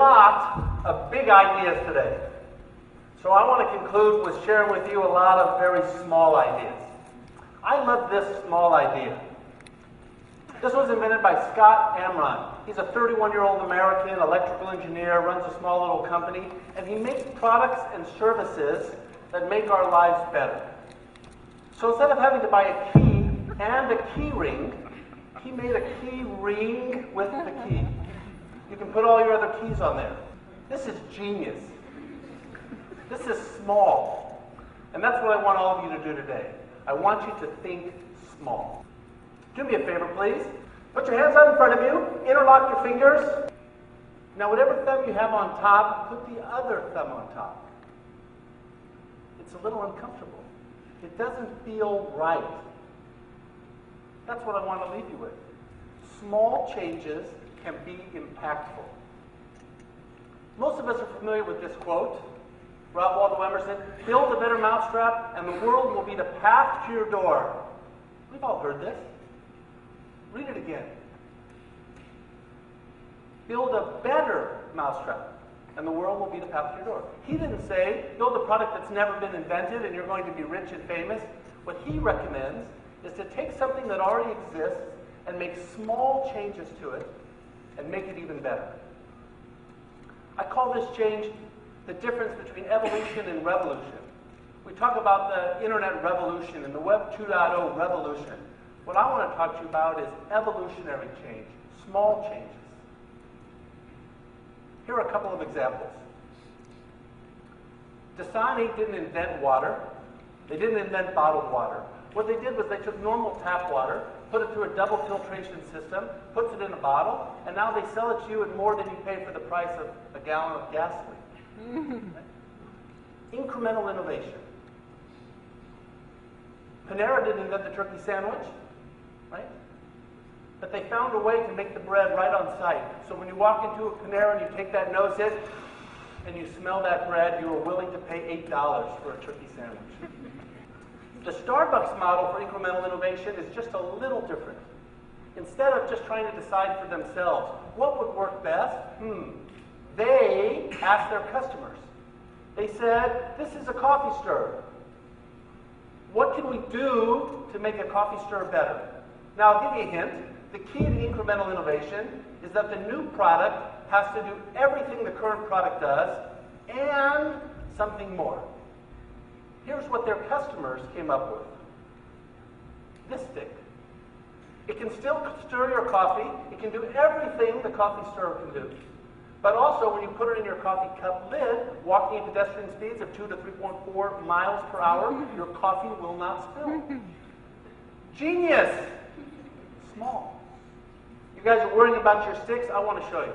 lot of big ideas today. So I want to conclude with sharing with you a lot of very small ideas. I love this small idea. This was invented by Scott Amron. He's a 31-year-old American electrical engineer, runs a small little company, and he makes products and services that make our lives better. So instead of having to buy a key and a key ring, he made a key ring with the key. You can put all your other keys on there. This is genius. This is small. And that's what I want all of you to do today. I want you to think small. Do me a favor, please. Put your hands out in front of you. Interlock your fingers. Now, whatever thumb you have on top, put the other thumb on top. It's a little uncomfortable. It doesn't feel right. That's what I want to leave you with. Small changes can be impactful. Most of us are familiar with this quote. Ralph Waldo Emerson, build a better mousetrap and the world will be the path to your door. We've all heard this. Read it again. Build a better mousetrap and the world will be the path to your door. He didn't say, build a product that's never been invented and you're going to be rich and famous. What he recommends is to take something that already exists and make small changes to it and make it even better. I call this change the difference between evolution and revolution. We talk about the internet revolution and the Web 2.0 revolution. What I want to talk to you about is evolutionary change, small changes. Here are a couple of examples. Dasani didn't invent water. They didn't invent bottled water. What they did was they took normal tap water, put it through a double filtration system, puts it in a bottle, and now they sell it to you at more than you pay for the price of a gallon of gasoline. Incremental innovation. Panera didn't invent the turkey sandwich, right? But they found a way to make the bread right on site. So when you walk into a Panera and you take that nose hit and you smell that bread, you are willing to pay $8 for a turkey sandwich. The Starbucks model for incremental innovation is just a little different. Instead of just trying to decide for themselves what would work best, they asked their customers. They said, this is a coffee stir. What can we do to make a coffee stir better? Now, I'll give you a hint. The key to incremental innovation is that the new product has to do everything the current product does and something more. Here's what their customers came up with. This stick. It can still stir your coffee. It can do everything the coffee stirrer can do. But also, when you put it in your coffee cup lid, walking at pedestrian speeds of 2 to 3.4 miles per hour, your coffee will not spill. Genius! Small. You guys are worrying about your sticks? I want to show you.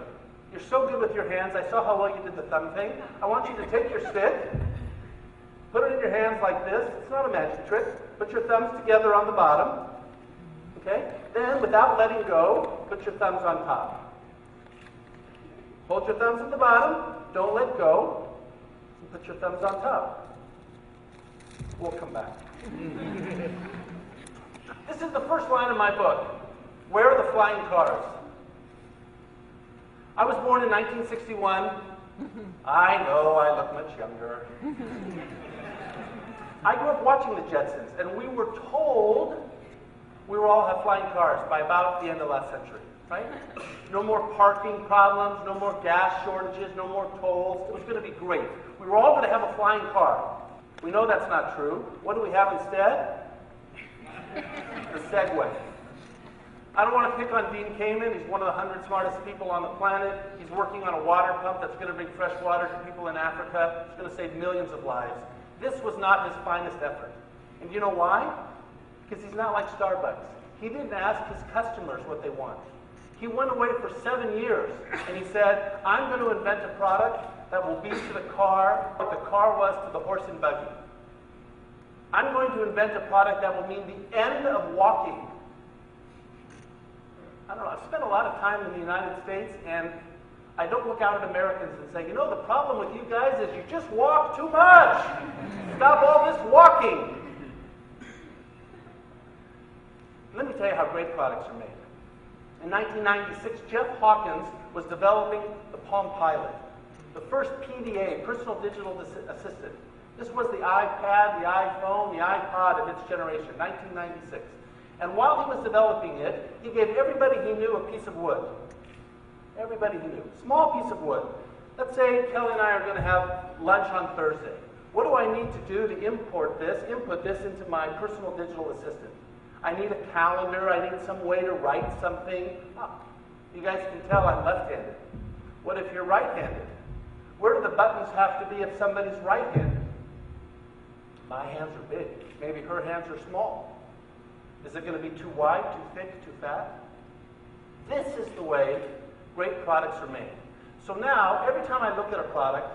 You're so good with your hands. I saw how well you did the thumb thing. I want you to take your stick, put it in your hands like this. It's not a magic trick. Put your thumbs together on the bottom. Okay? Then, without letting go, put your thumbs on top. Hold your thumbs at the bottom. Don't let go. And put your thumbs on top. We'll come back. This is the first line of my book. Where are the flying cars? I was born in 1961. I know I look much younger. I grew up watching the Jetsons, and we were told we will all have flying cars by about the end of last century, right? No more parking problems, no more gas shortages, no more tolls. It was going to be great. We were all going to have a flying car. We know that's not true. What do we have instead? The Segway. I don't want to pick on Dean Kamen. He's one of the 100 smartest people on the planet. He's working on a water pump that's going to bring fresh water to people in Africa. It's going to save millions of lives. This was not his finest effort. And you know why? Because he's not like Starbucks. He didn't ask his customers what they want. He went away for 7 years and he said, I'm going to invent a product that will be to the car what the car was to the horse and buggy. I'm going to invent a product that will mean the end of walking. I don't know, I've spent a lot of time in the United States and I don't look out at Americans and say, you know, the problem with you guys is you just walk too much. Stop all this walking. Let me tell you how great products are made. In 1996, Jeff Hawkins was developing the Palm Pilot, the first PDA, Personal Digital Assistant. This was the iPad, the iPhone, the iPod of its generation, 1996. And while he was developing it, he gave everybody he knew a piece of wood. Everybody he knew. Small piece of wood. Let's say Kelly and I are going to have lunch on Thursday. What do I need to do to input this into my personal digital assistant? I need a calendar. I need some way to write something. Oh, you guys can tell I'm left-handed. What if you're right-handed? Where do the buttons have to be if somebody's right-handed? My hands are big. Maybe her hands are small. Is it going to be too wide, too thick, too fat? This is the way great products are made. So now, every time I look at a product,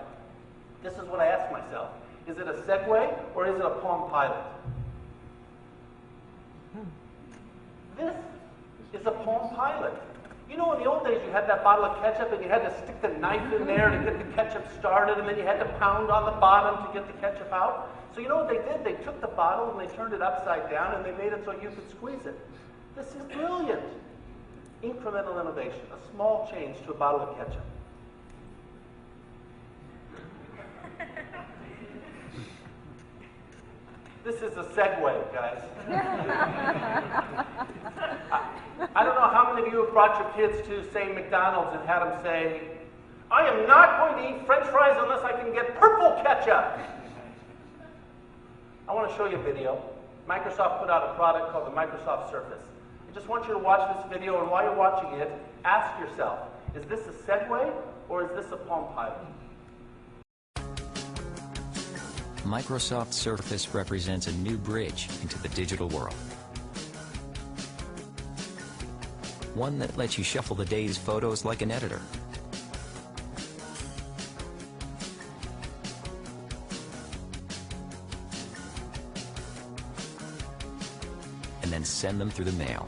this is what I ask myself. Is it a Segway or is it a Palm Pilot? This is a Palm Pilot. You know, in the old days, you had that bottle of ketchup and you had to stick the knife in there to get the ketchup started, and then you had to pound on the bottom to get the ketchup out. So you know what they did? They took the bottle and they turned it upside down and they made it so you could squeeze it. This is brilliant. Incremental innovation, a small change to a bottle of ketchup. This is a Segway, guys. I don't know how many of you have brought your kids to, say, McDonald's and had them say, I am not going to eat French fries unless I can get purple ketchup. I want to show you a video. Microsoft put out a product called the Microsoft Surface. I just want you to watch this video, and while you're watching it, ask yourself, is this a Segway or is this a Palm Pilot? Microsoft Surface represents a new bridge into the digital world. One that lets you shuffle the day's photos like an editor. And then send them through the mail.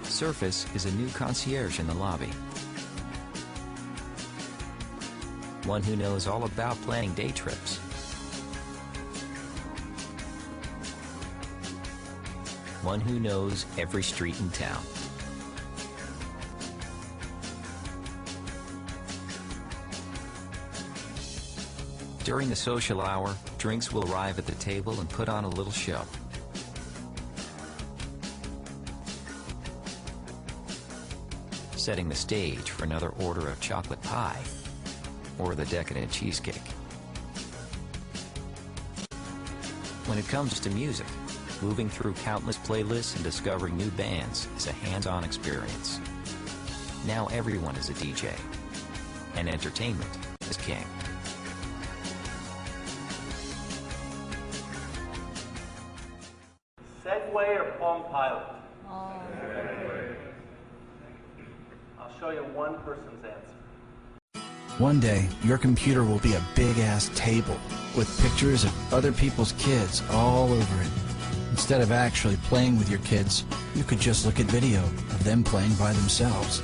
Surface is a new concierge in the lobby. One who knows all about planning day trips. One who knows every street in town. During the social hour, drinks will arrive at the table and put on a little show. Setting the stage for another order of chocolate pie or the decadent cheesecake. When it comes to music, moving through countless playlists and discovering new bands is a hands-on experience. Now everyone is a DJ, and entertainment is king. Segway or Palm Pilot? I'll show you one person's answer. One day, your computer will be a big-ass table with pictures of other people's kids all over it. Instead of actually playing with your kids, you could just look at video of them playing by themselves.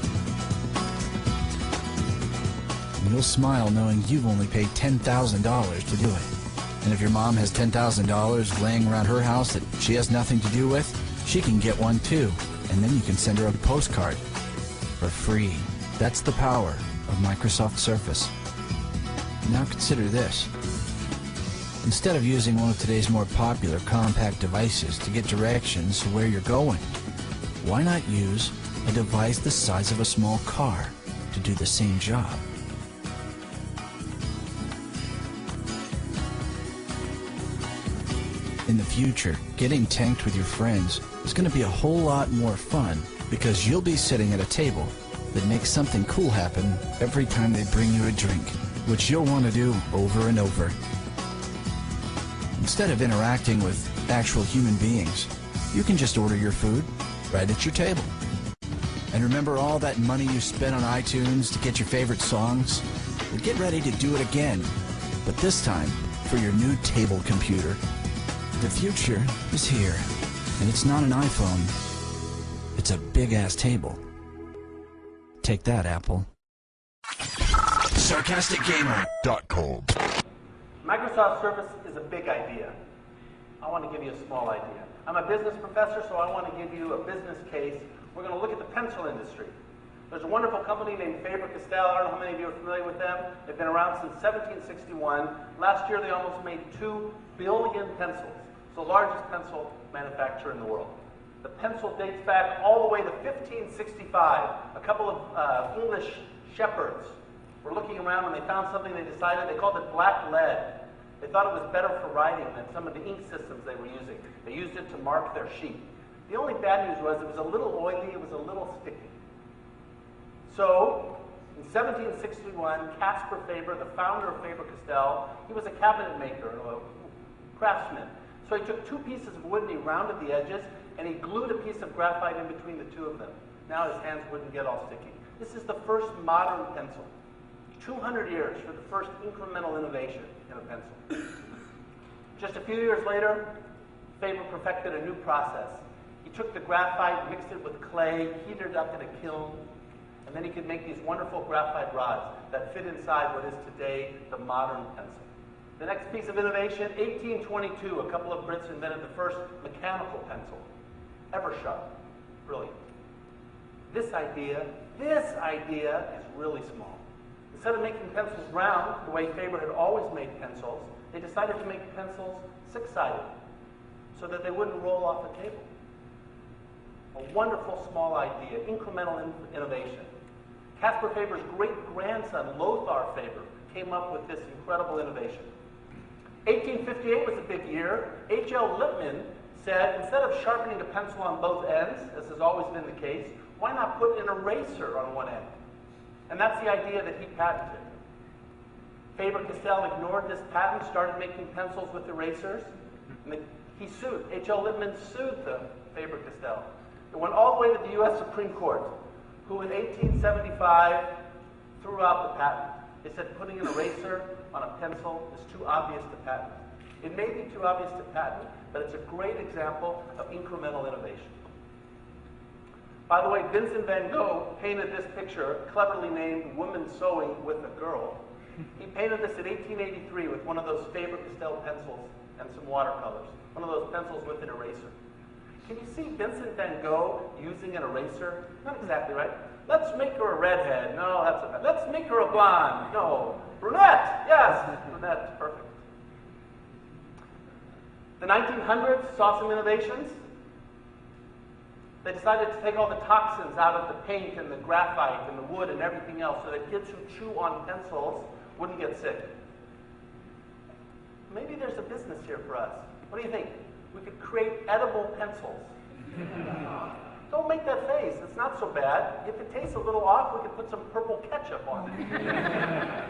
And you'll smile knowing you've only paid $10,000 to do it. And if your mom has $10,000 laying around her house that she has nothing to do with, she can get one too, and then you can send her a postcard for free. That's the power of Microsoft Surface. Now consider this. Instead of using one of today's more popular compact devices to get directions to where you're going, why not use a device the size of a small car to do the same job? In the future, getting tanked with your friends is going to be a whole lot more fun because you'll be sitting at a table that makes something cool happen every time they bring you a drink, which you'll want to do over and over. Instead of interacting with actual human beings, you can just order your food right at your table. And remember all that money you spent on iTunes to get your favorite songs? Well, get ready to do it again, but this time for your new table computer. The future is here, and it's not an iPhone. It's a big-ass table. Take that, Apple. SarcasticGamer.com. Microsoft Surface is a big idea. I want to give you a small idea. I'm a business professor, so I want to give you a business case. We're going to look at the pencil industry. There's a wonderful company named Faber-Castell. I don't know how many of you are familiar with them. They've been around since 1761. Last year, they almost made 2 billion pencils. It's the largest pencil manufacturer in the world. The pencil dates back all the way to 1565. A couple of English shepherds were looking around when they found something they decided. They called it black lead. They thought it was better for writing than some of the ink systems they were using. They used it to mark their sheet. The only bad news was it was a little oily, it was a little sticky. So, in 1761, Caspar Faber, the founder of Faber-Castell, he was a cabinet maker, a craftsman. So he took 2 pieces of wood and he rounded the edges, and he glued a piece of graphite in between the 2 of them. Now his hands wouldn't get all sticky. This is the first modern pencil. 200 years for the first incremental innovation in a pencil. Just a few years later, Faber perfected a new process. He took the graphite, mixed it with clay, heated it up in a kiln, and then he could make these wonderful graphite rods that fit inside what is today the modern pencil. The next piece of innovation, 1822, a couple of Brits invented the first mechanical pencil, Eversharp. Brilliant. This idea is really small. Instead of making pencils round, the way Faber had always made pencils, they decided to make pencils 6-sided so that they wouldn't roll off the table. A wonderful small idea, incremental innovation. Caspar Faber's great-grandson, Lothar Faber, came up with this incredible innovation. 1858 was a big year. H.L. Lippmann said, instead of sharpening a pencil on both ends, as has always been the case, why not put an eraser on one end? And that's the idea that he patented. Faber-Castell ignored this patent, started making pencils with erasers, and he sued. H.L. Lippmann sued the Faber-Castell. It went all the way to the U.S. Supreme Court, who in 1875 threw out the patent. They said putting an eraser on a pencil is too obvious to patent. It may be too obvious to patent, but it's a great example of incremental innovation. By the way, Vincent van Gogh painted this picture, cleverly named Woman Sewing with a Girl. He painted this in 1883 with one of those Faber-Castell pencils and some watercolors. One of those pencils with an eraser. Can you see Vincent van Gogh using an eraser? Not exactly, right? Let's make her a redhead. No, that's a bad. Let's make her a blonde. No. Brunette. Yes. Brunette. Perfect. The 1900s saw some innovations. They decided to take all the toxins out of the paint and the graphite and the wood and everything else so that kids who chew on pencils wouldn't get sick. Maybe there's a business here for us. What do you think? We could create edible pencils. Don't make that face. It's not so bad. If it tastes a little off, we could put some purple ketchup on it.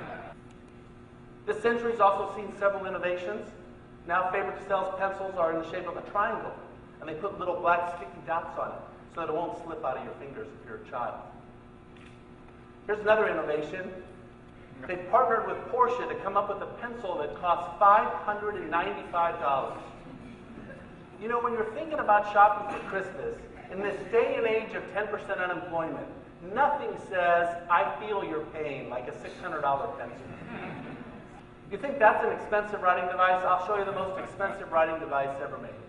This century's also seen several innovations. Now Faber-Castell's pencils are in the shape of a triangle, and they put little black sticky dots on it so that it won't slip out of your fingers if you're a child. Here's another innovation. They've partnered with Porsche to come up with a pencil that costs $595. You know, when you're thinking about shopping for Christmas, in this day and age of 10% unemployment, nothing says, I feel your pain, like a $600 pencil. You think that's an expensive writing device? I'll show you the most expensive writing device ever made.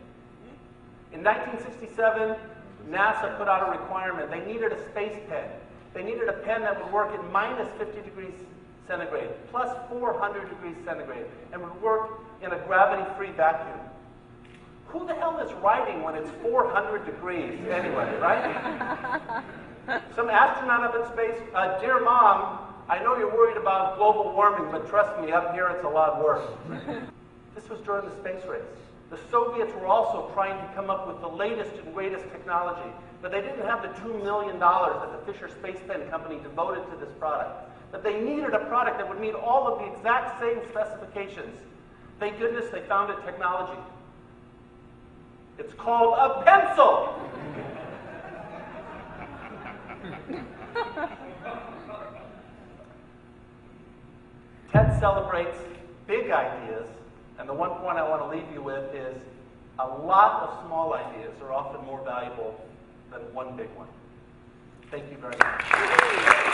In 1967, NASA put out a requirement. They needed a space pen. They needed a pen that would work at minus 50 degrees centigrade, plus 400 degrees centigrade, and would work in a gravity-free vacuum. Who the hell is writing when it's 400 degrees anyway, right? Some astronaut up in space, dear Mom, I know you're worried about global warming, but trust me, up here it's a lot worse. This was during the space race. The Soviets were also trying to come up with the latest and greatest technology, but they didn't have the $2 million that the Fisher Space Pen Company devoted to this product. But they needed a product that would meet all of the exact same specifications. Thank goodness they found a technology. It's called a pencil! TED celebrates big ideas, and the one point I want to leave you with is a lot of small ideas are often more valuable than one big one. Thank you very much.